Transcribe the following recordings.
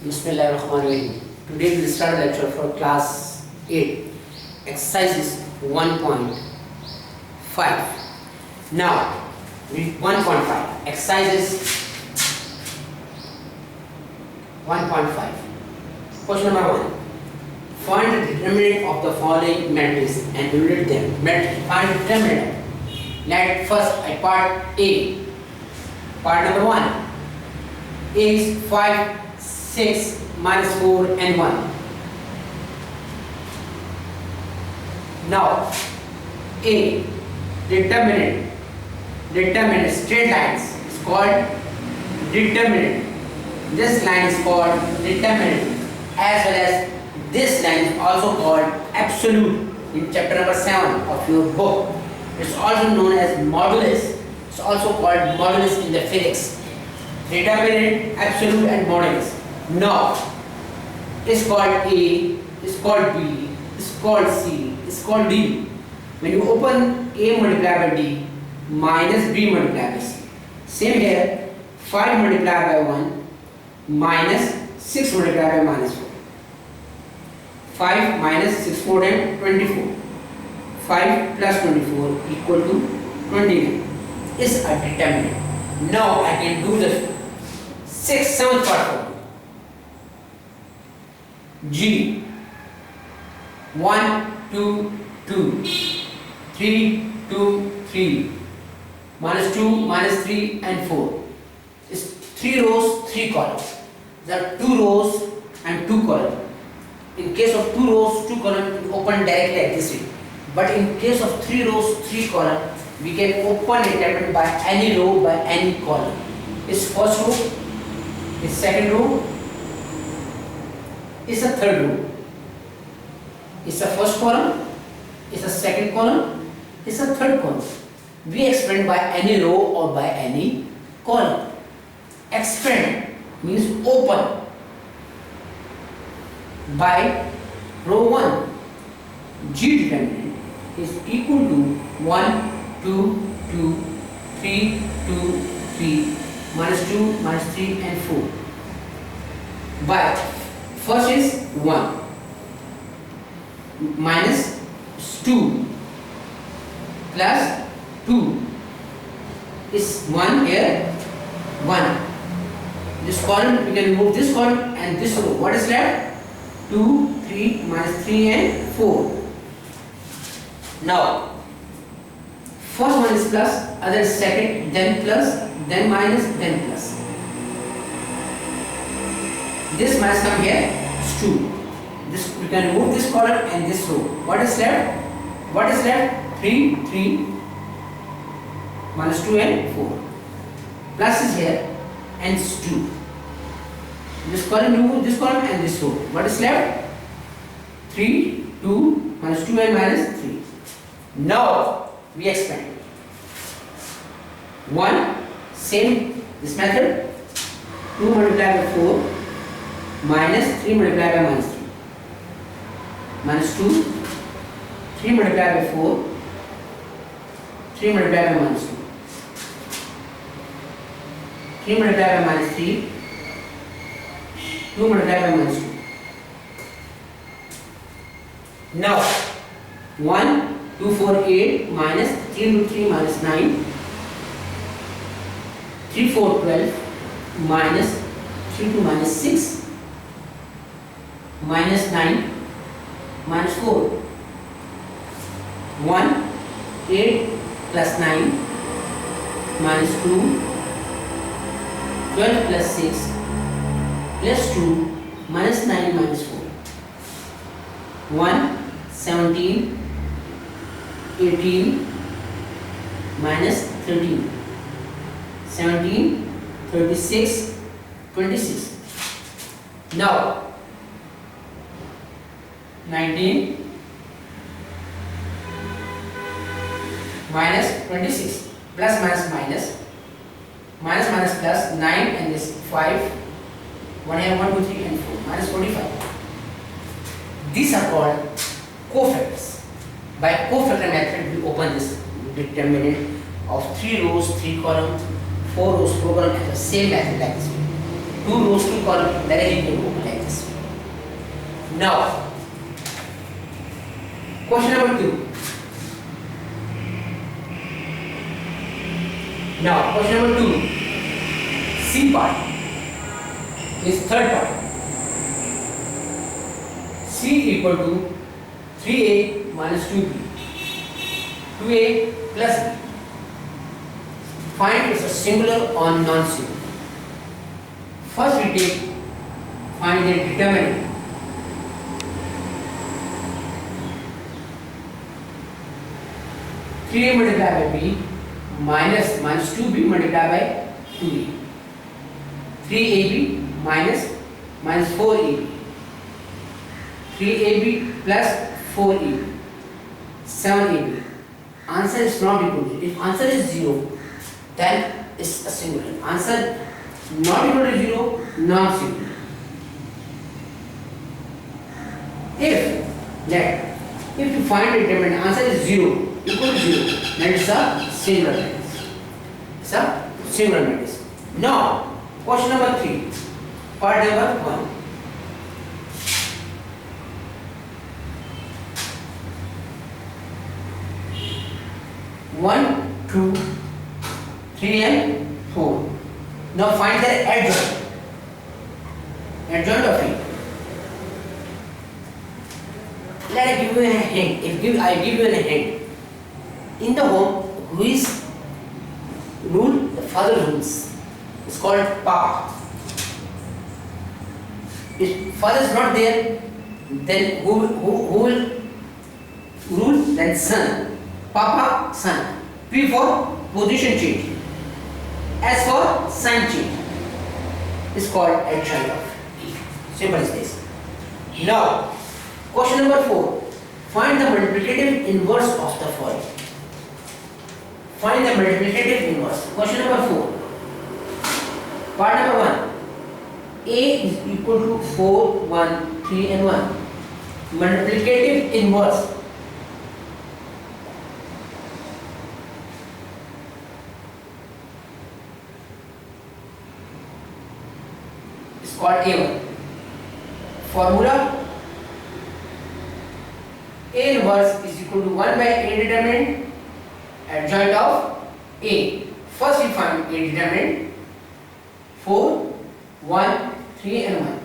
Bismillahirrahmanirrahim. Today we will start a lecture for class 8, exercises 1.5. Now, read 1.5, exercises 1.5. Question number 1. Find the determinant of the following matrices and relate them. Find the determinant. Let first at part A. Part number 1. A is 5, 6, minus 4 and 1. Now, A, determinant straight lines is called determinant. This line is called determinant, as well as this line is also called absolute in chapter number 7 of your book. It's also known as modulus. It's also called modulus in the physics. Determinant, absolute and modulus. Now, it's called A, it's called B, it's called C, it's called D. When you open A multiplied by D minus B multiplied by C. Same here, 5 multiplied by 1 minus 6 multiplied by minus 4. 5 minus 6 more than 24. 5 plus 24 equal to 29 is a determinant. Now I can do the 7th part for you. G 1, 2, 2, 3, 2, 3, minus 2, minus 3 and 4. It's 3 rows, 3 columns. There are 2 rows and 2 columns. In case of 2 rows, 2 columns, we open directly like this way. But in case of 3 rows, 3 columns, we can open it by any row, by any column. It's first row, it's second row, it's a third row. It's a first column, it's a second column, it's a third column. We expand by any row or by any column. Expand means open by row 1. G determinant is equal to 1, 2, 2, 3, 2, 3, minus 2, minus 3 and 4. By first is 1 minus 2 plus 2 is 1 here, 1. This column, we can remove this column and this row. What is left? 2, 3, minus 3 and 4. Now, first one is plus, other is second, then plus, then minus, then plus. This minus come here, is 2. This, we can remove this column and this row. What is left? What is left? 3, 3, minus 2 and 4. Plus is here and it's 2. This column, remove this column and this row. What is left? 3, 2, minus 2 and minus 3. Now we expand. 1, same this method. 2 multiplied by 4 minus 3 multiplied by minus 3. Minus 2, 3 multiplied by 4, 3 multiplied by minus 2. 3 multiplied by minus 3, 2 multiplied by minus 2. Now, 1, 2, 4, 8 minus 3 into 3 minus 9, 3, 4, 12 minus 3 to minus 6 minus 9 minus 4. 1, 8 plus 9 minus 2, 12 plus 6 plus 2 minus 9 minus 4. 1, 17, 18 minus 13. 17, 36, 26. Now, 19 minus 26, plus minus minus, minus minus plus 9 and this 5, 1 here 1, 2, 3 and 4, minus 45. These are called cofactors. By cofactor method we open this determinant of 3 rows, 3 columns, 4 rows, 4 columns, and the same method like this. 2 rows, 2 columns, directly you can go like this. Now, question number 2. Now, question number 2. C part is third part. C equal to 3a minus 2b. 2a plus b. Find is a singular or non-singular. First we find the determinant. 3a multiplied by b minus 2b multiplied by 2a. 3ab minus 4ab. 3ab plus 4ab. 7ab. Answer is not equal to. If answer is 0, then it's a singular. Answer not equal to 0, non-singular. If you find the determinant answer is 0, equal to 0, then it's a singular matrix. It's a singular matrix. Now, question number 3, part number 1. One, 2, 3 and 4. Now find the adjoint. Adjoint of it. Let me give you a hint. I give you a hint. In the home, who is rule? The father rules. It's called Papa. If father is not there, then who will rule? Then son. Papa, son. P for position change. S for sign change. It's called adjoint of E. Simple as this. Now, question number 4. Find the multiplicative inverse of the following. Find the multiplicative inverse. Question number 4. Part number 1. A is equal to 4, 1, 3 and 1. Multiplicative inverse. Called A1. Formula: A inverse is equal to 1 by A determinant adjoint of A. First we find A determinant 4, 1, 3 and 1.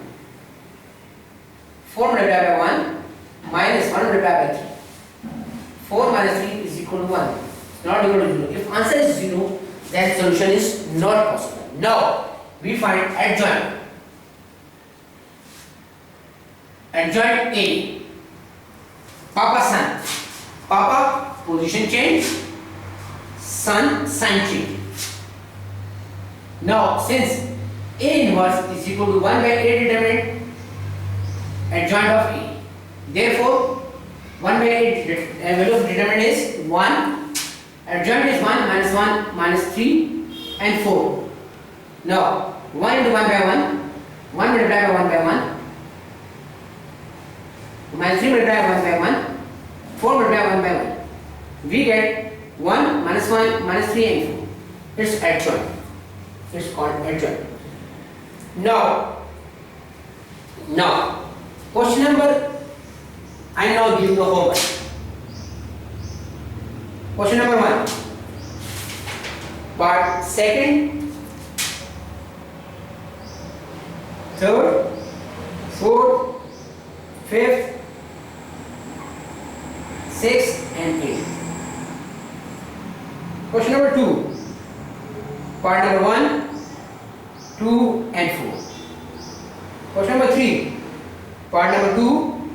4 multiplied by 1 minus 1 multiplied by 3. 4 minus 3 is equal to 1. It's not equal to 0. If answer is 0, then solution is not possible. Now we find adjoint. Adjoint A. Papa, son. Papa, position change. Son, sign change. Now, since A inverse is equal to 1 by A determinant adjoint of A, therefore 1 by A value of determinant is 1. Adjoint is 1 minus 3 and 4. Now, 1 into 1 by 1 multiplied by 1 by 1. Minus 3 multiplied by 1 by 1, 4 multiplied by 1 by 1. We get 1 minus 3 and 4. It's adjoint. It's called adjoint. Now, question number, I now give you the homework. Question number 1. Part 2nd, 3rd, 4th, 5th, 6 and 8. Question number 2. Part number 1, 2 and 4. Question number 3. Part number 2,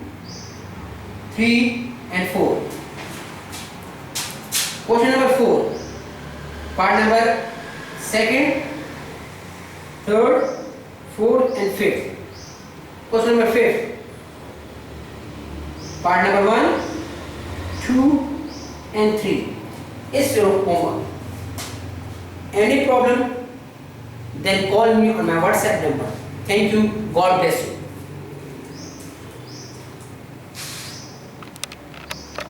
3 and 4. Question number 4. Part number 2nd, 3rd, 4th and 5th. Question number 5th. Part number 1, 2 and 3. It's your homework. Any problem? Then call me on my WhatsApp number. Thank you. God bless you.